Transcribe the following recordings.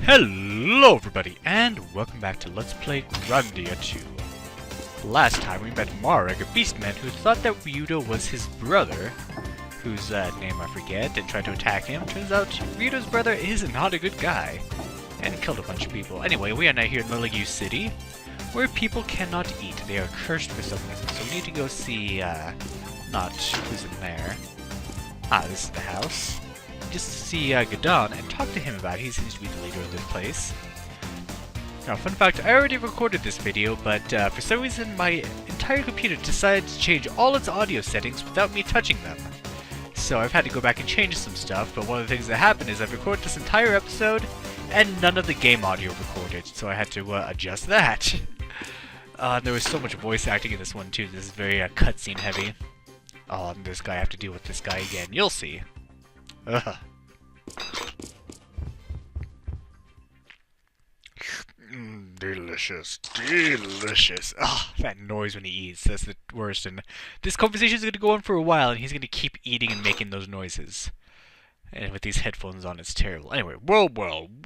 Hello everybody, and welcome back to Let's Play Grandia 2. Last time we met Marek, a beastman who thought that Ryudo was his brother, whose name I forget, and tried to attack him. Turns out Ryudo's brother is not a good guy, and killed a bunch of people. Anyway, we are now here in Liligu City, where people cannot eat. They are cursed for some reason, so we need to go see, not who's in there. This is the house. Just to see Gadan and talk to him about it. He seems to be the leader of this place. Now, fun fact, I already recorded this video, but for some reason my entire computer decided to change all its audio settings without me touching them. So I've had to go back and change some stuff, but one of the things that happened is I've recorded this entire episode, and none of the game audio recorded, so I had to adjust that. There was so much voice acting in this one too. This is very cutscene heavy. Oh, and this guy, I have to deal with this guy again. You'll see. Ugh. Delicious, delicious. Ah, that noise when he eats, that's the worst. And this conversation is going to go on for a while, and he's going to keep eating and making those noises. And with these headphones on, it's terrible. Anyway, well,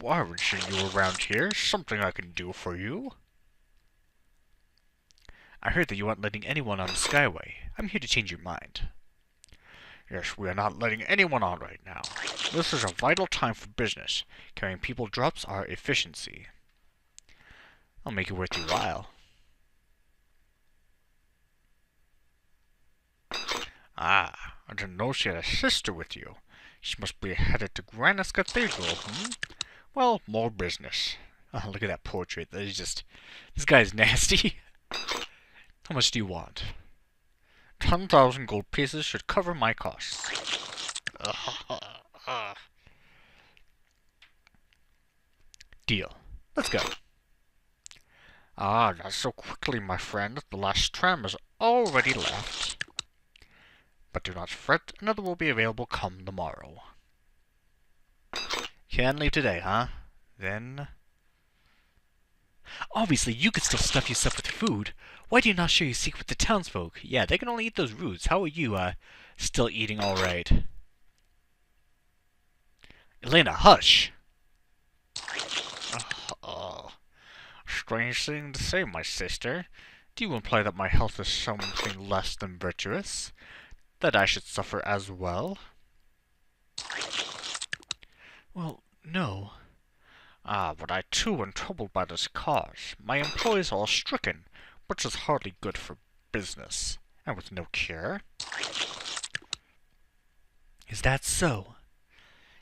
I haven't seen you around here. Something I can do for you. I heard that you aren't letting anyone on the Skyway. I'm here to change your mind. Yes, we are not letting anyone on right now. This is a vital time for business. Carrying people drops our efficiency. I'll make it worth your while. Ah, I didn't know she had a sister with you. She must be headed to Grandia Cathedral, Well, more business. Oh, look at that portrait. That is just... This guy's nasty. How much do you want? 10,000 gold pieces should cover my costs. Deal. Let's go. Ah, not so quickly, my friend. The last tram has already left. But do not fret, another will be available come tomorrow. Can't leave today, huh? Then... Obviously, you could still stuff yourself with food. Why do you not share your secret with the townsfolk? Yeah, they can only eat those roots. How are you, still eating alright? Elena, hush! Strange thing to say, my sister. Do you imply that my health is something less than virtuous? That I should suffer as well? Well, no. Ah, but I too am troubled by this cause. My employees are all stricken, which is hardly good for business, and with no cure. Is that so?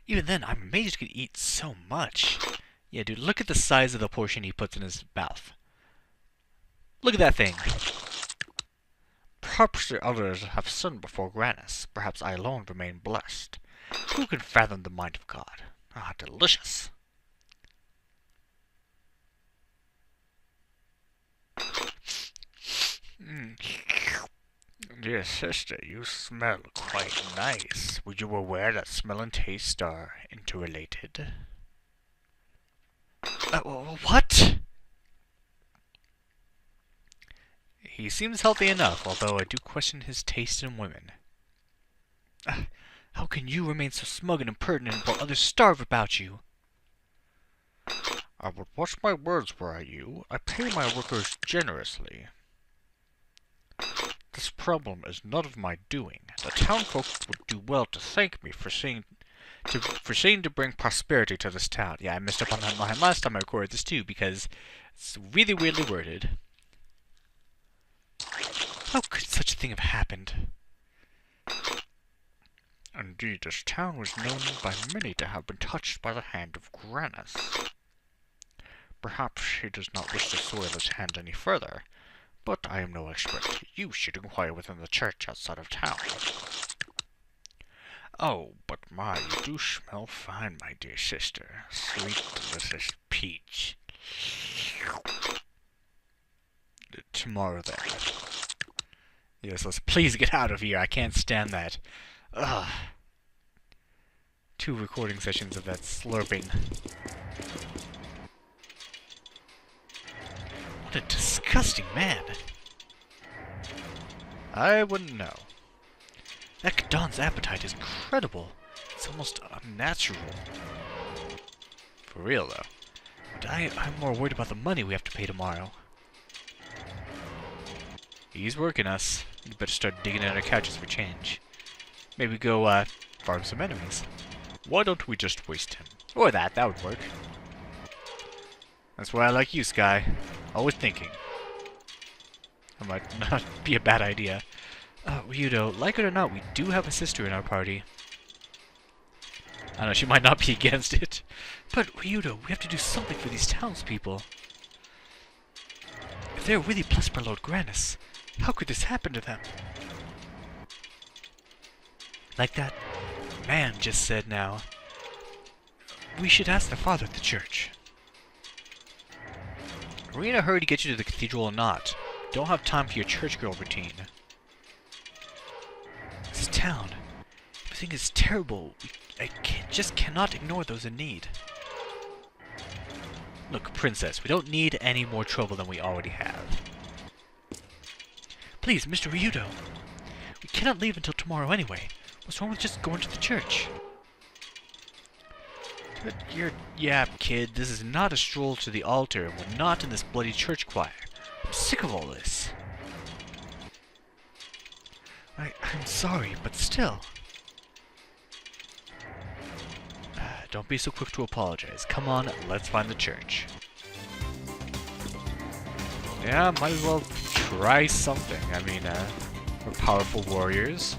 Even then, I'm amazed you can eat so much. Yeah, dude, look at the size of the portion he puts in his mouth. Look at that thing. Perhaps the others have sinned before Grandia. Perhaps I alone remain blessed. Who can fathom the mind of God? Ah, delicious. Dear sister, you smell quite nice. Were you aware that smell and taste are interrelated? What? He seems healthy enough, although I do question his taste in women. How can you remain so smug and impertinent while others starve about you? I would watch my words were I you. I pay my workers generously. This problem is none of my doing. The townfolk would do well to thank me for seeing to bring prosperity to this town. Yeah, I messed up on that line last time I recorded this too, because it's really weirdly worded. How could such a thing have happened? Indeed, this town was known by many to have been touched by the hand of Grandia. Perhaps he does not wish to soil his hand any further, but I am no expert. You should inquire within the church outside of town. Oh, but my, you do smell fine, my dear sister. Sweet, delicious peach. Tomorrow, then. Yes, let's please get out of here. I can't stand that. Ugh. 2 recording sessions of that slurping. What a disgusting man. I wouldn't know. That Gadan's appetite is incredible. It's almost unnatural. For real, though. But I'm more worried about the money we have to pay tomorrow. He's working us. You better start digging in our couches for change. Maybe go, farm some enemies. Why don't we just waste him? Or that would work. That's why I like you, Sky. Always thinking. That might not be a bad idea. Ryudo, like it or not, we do have a sister in our party. I know, she might not be against it. But, Ryudo, we have to do something for these townspeople. If they're really blessed by Lord Grannis, how could this happen to them? Like that man just said now. We should ask their father at the church. Are we in a hurry to get you to the cathedral or not? Don't have time for your church girl routine. This town. Everything is terrible. I just cannot ignore those in need. Look, Princess, we don't need any more trouble than we already have. Please, Mr. Ryudo. We cannot leave until tomorrow anyway. What's wrong with just going to the church? But yeah, kid, this is not a stroll to the altar, and we're not in this bloody church choir. I'm sick of all this. I'm sorry, but still. Don't be so quick to apologize. Come on, let's find the church. Yeah, might as well try something. I mean, we're powerful warriors.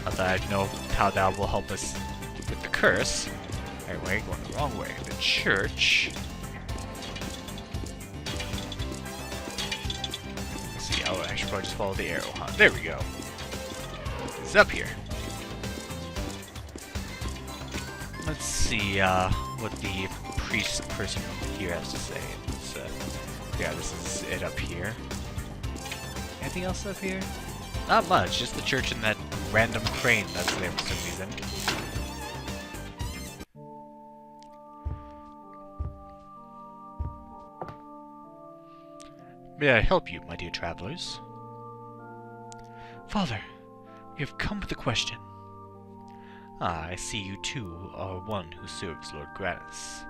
Not that I know how that will help us with the curse. Anyway, going the wrong way. The church. Let's see, I should probably just follow the arrow, huh? There we go. It's up here. Let's see what the priest person here has to say. Yeah, this is it up here. Anything else up here? Not much, just the church and that random crane that's there for some reason. May I help you, my dear travelers? Father, we have come with a question. Ah, I see you too are one who serves Lord Grannis.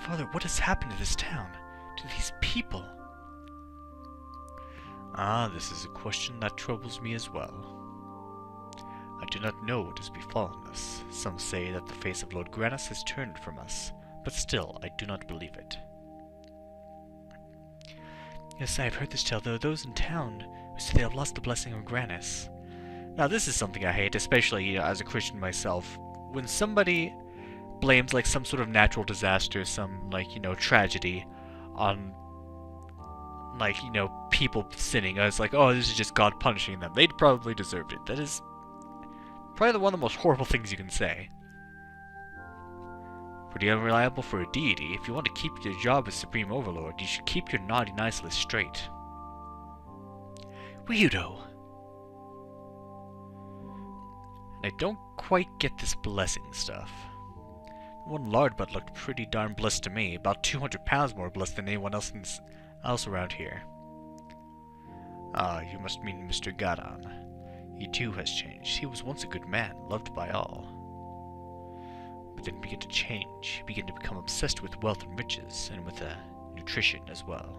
Father, what has happened to this town? To these people? Ah, this is a question that troubles me as well. I do not know what has befallen us. Some say that the face of Lord Grannis has turned from us, but still I do not believe it. Yes, I have heard this tale. There are those in town who say they have lost the blessing of Grannis. Now this is something I hate, especially as a Christian myself. When somebody blames like some sort of natural disaster, some tragedy on people sinning, as like, oh, this is just God punishing them. They'd probably deserved it. That is probably one of the most horrible things you can say. Pretty unreliable for a deity. If you want to keep your job as Supreme Overlord, you should keep your naughty nice list straight. Ryudo! I don't quite get this blessing stuff. One lard butt looked pretty darn blessed to me, about 200 pounds more blessed than anyone else around here. Ah, you must mean Mr. Gadan. He too has changed. He was once a good man, loved by all. But then he began to change. He began to become obsessed with wealth and riches, and with nutrition as well.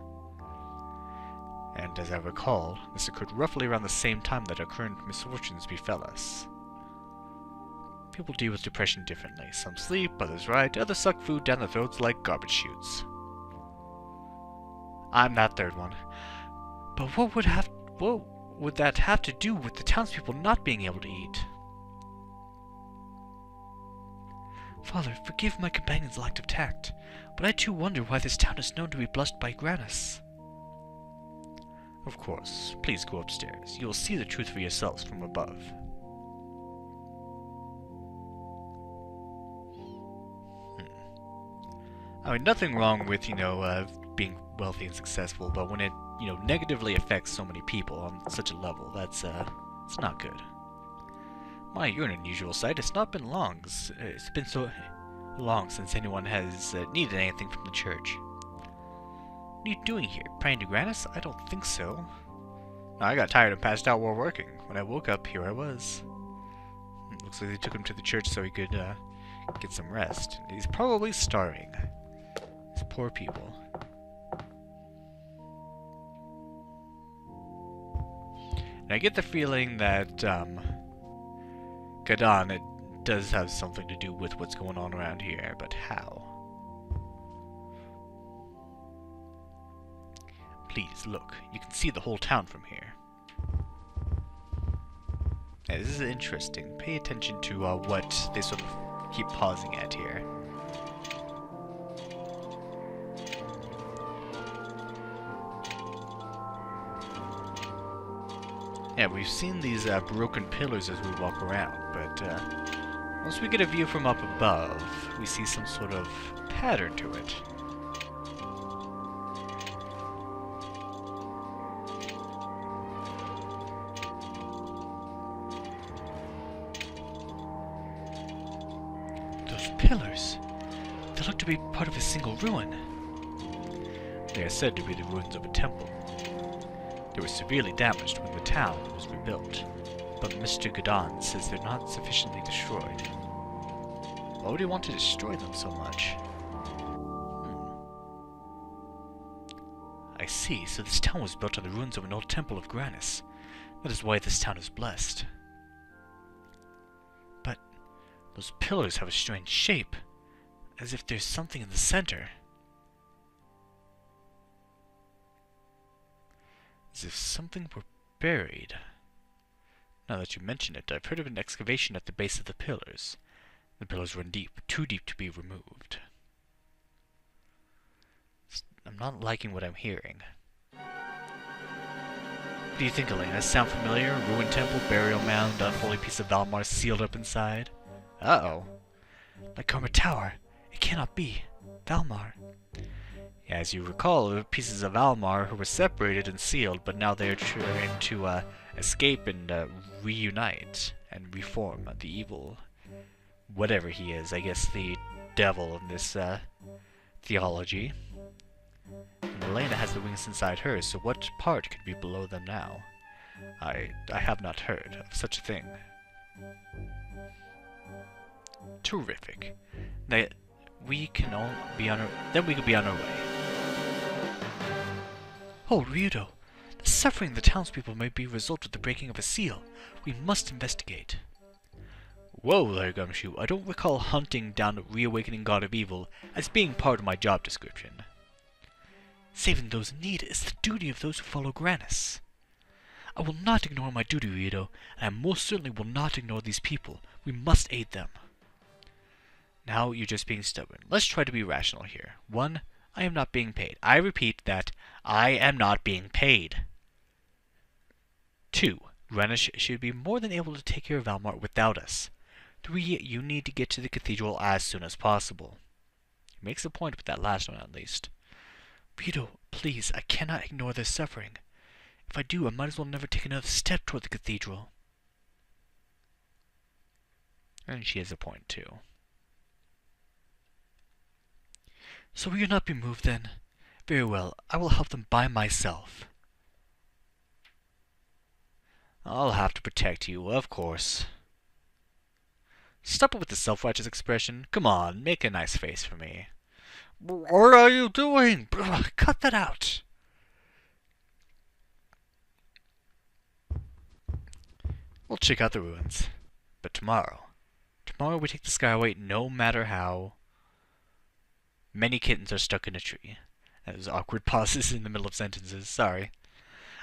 And as I recall, this occurred roughly around the same time that our current misfortunes befell us. People deal with depression differently. Some sleep, others write, others suck food down their throats like garbage chutes. I'm that third one. But what would that have to do with the townspeople not being able to eat? Father, forgive my companion's lack of tact, but I too wonder why this town is known to be blessed by Grannis. Of course. Please go upstairs. You will see the truth for yourselves from above. I mean, nothing wrong with, being wealthy and successful, but when it, negatively affects so many people on such a level, it's not good. My, you're an unusual sight. It's not been long. It's been so long since anyone has needed anything from the church. What are you doing here? Praying to Grannis? I don't think so. No, I got tired and passed out while working. When I woke up, here I was. Looks like they took him to the church so he could get some rest. He's probably starving. poor people. And I get the feeling that, Gadan, it does have something to do with what's going on around here, but how? Please, look. You can see the whole town from here. Yeah, this is interesting. Pay attention to what they sort of keep pausing at here. Yeah, we've seen these broken pillars as we walk around, but once we get a view from up above, we see some sort of pattern to it. Those pillars, they look to be part of a single ruin. They are said to be the ruins of a temple. They were severely damaged when the town was rebuilt, but Mr. Gadan says they're not sufficiently destroyed. Why would he want to destroy them so much? I see, so this town was built on the ruins of an old temple of Granis. That is why this town is blessed. But those pillars have a strange shape, as if there's something in the center. As if something were buried. Now that you mention it, I've heard of an excavation at the base of the pillars. The pillars run deep, too deep to be removed. I'm not liking what I'm hearing. What do you think, Elena? Sound familiar? Ruined temple, burial mound, unholy piece of Valmar sealed up inside? Uh-oh. Like Karma Tower. It cannot be. Valmar. As you recall, there were pieces of Almar who were separated and sealed, but now they're trying to escape and reunite and reform the evil, whatever he is. I guess the devil in this theology. And Elena has the wings inside her, so what part could be below them now? I have not heard of such a thing. Terrific. We can all be on our... Then we could be on our way. Oh, Ryudo! The suffering of the townspeople may be a result of the breaking of a seal. We must investigate. Whoa there, Gumshoe. I don't recall hunting down the reawakening god of evil as being part of my job description. Saving those in need is the duty of those who follow Granis. I will not ignore my duty, Ryudo, and I most certainly will not ignore these people. We must aid them. Now you're just being stubborn. Let's try to be rational here. 1. I am not being paid. I repeat that I am not being paid. 2. Granis should be more than able to take care of Valmar without us. 3. You need to get to the cathedral as soon as possible. He makes a point with that last one, at least. Ryudo, please, I cannot ignore their suffering. If I do, I might as well never take another step toward the cathedral. And she has a point, too. So will you not be moved, then? Very well, I will help them by myself. I'll have to protect you, of course. Stop it with the self-righteous expression. Come on, make a nice face for me. What are you doing? Cut that out. We'll check out the ruins. But tomorrow we take the Skyway no matter how. Many kittens are stuck in a tree. Those awkward pauses in the middle of sentences. Sorry.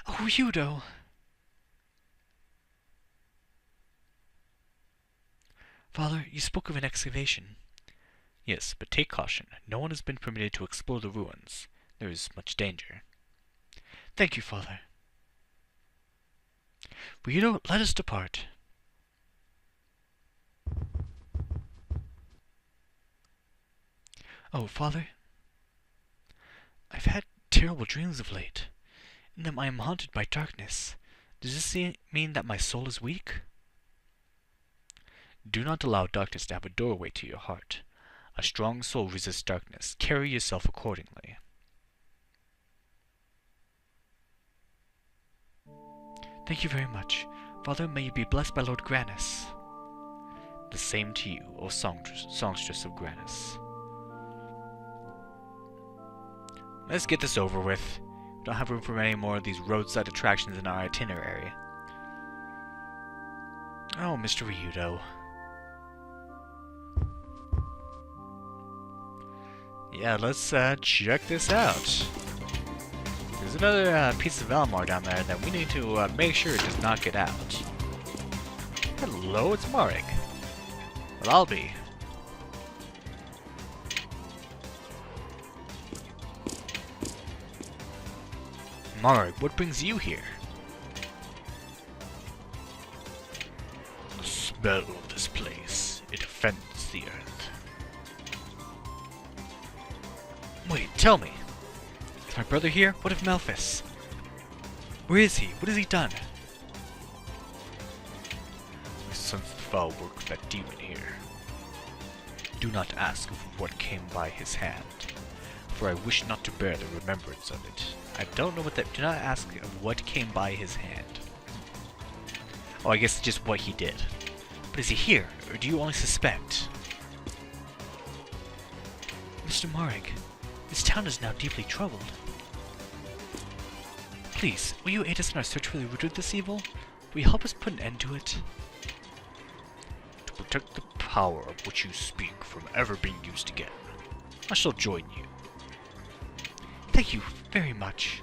Oh, Ryudo. Father, you spoke of an excavation. Yes, but take caution. No one has been permitted to explore the ruins. There is much danger. Thank you, Father. Ryudo, let us depart. Oh, Father, I've had terrible dreams of late. In them I am haunted by darkness. Does this mean that my soul is weak? Do not allow darkness to have a doorway to your heart. A strong soul resists darkness. Carry yourself accordingly. Thank you very much. Father, may you be blessed by Lord Granis. The same to you, O songstress of Granis. Let's get this over with. We don't have room for any more of these roadside attractions in our itinerary. Oh, Mr. Ryudo. Yeah, let's check this out. There's another piece of Valmar down there that we need to make sure it does not get out. Hello, it's Marek. Well, I'll be. Marek, what brings you here? The smell of this place. It offends the earth. Wait, tell me. Is my brother here? What of Malphus? Where is he? What has he done? I sense the foul work of that demon here. Do not ask of what came by his hand, for I wish not to bear the remembrance of it. I don't know what that... Do not ask of what came by his hand. Oh, I guess just what he did. But is he here, or do you only suspect? Mr. Marek, this town is now deeply troubled. Please, will you aid us in our search for the root of this evil? Will you help us put an end to it? To protect the power of which you speak from ever being used again, I shall join you. Thank you very much.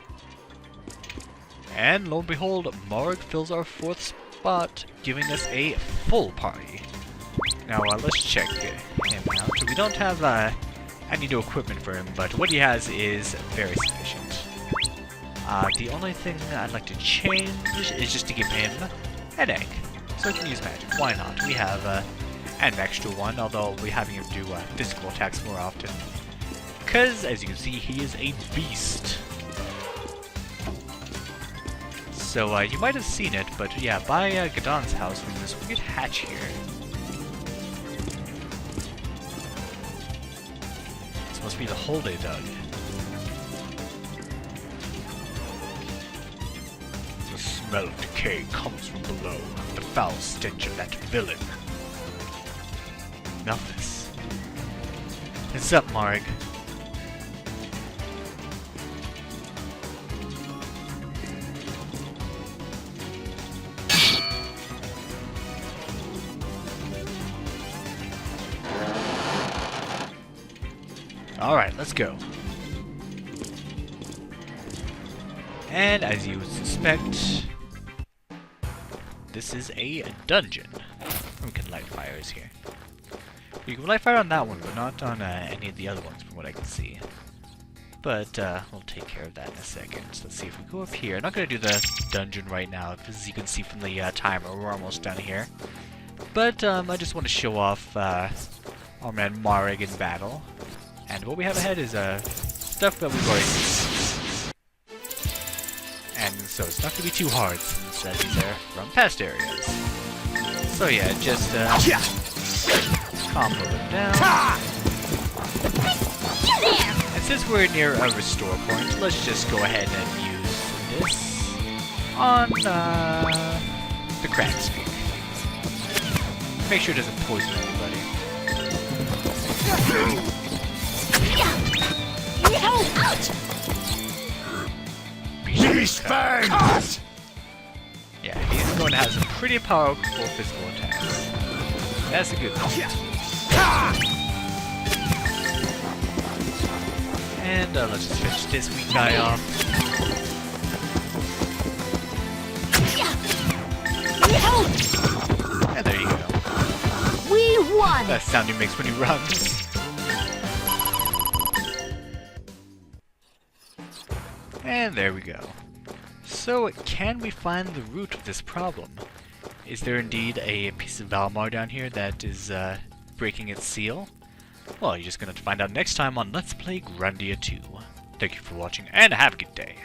And lo and behold, Marek fills our 4th spot, giving us a full party. Now let's check him out. We don't have any new equipment for him, but what he has is very sufficient. The only thing I'd like to change is just to give him an egg, so he can use magic. Why not? We have an extra one, although we're having him do physical attacks more often. Because, as you can see, he is a beast. So, you might have seen it, but yeah, by Gadan's house, there's this weird hatch here. This must be the hole they dug. The smell of decay comes from below, the foul stench of that villain. Malphus. What's up, Marek? Alright, let's go. And as you would suspect, this is a dungeon. We can light fires here. You can light fire on that one, but not on any of the other ones from what I can see. But we'll take care of that in a second. So let's see if we go up here. I'm not going to do the dungeon right now, as you can see from the timer, we're almost done here. But I just want to show off our man Marek in battle. And what we have ahead is stuff that we've already seen. And so it's not going to be too hard since these are from past areas. So yeah, just combo them down. And since we're near a restore point, let's just go ahead and use this on the crack speak. Make sure it doesn't poison anybody. Out! Beast Fang! Cut! Yeah, he's going to have some pretty powerful physical attacks. That's a good thing. And let's just finish this weak guy off. And there you go. We won! That sound he makes when he runs. And there we go. So, can we find the root of this problem? Is there indeed a piece of Valmar down here that is breaking its seal? Well, you're just going to find out next time on Let's Play Grandia 2. Thank you for watching, and have a good day.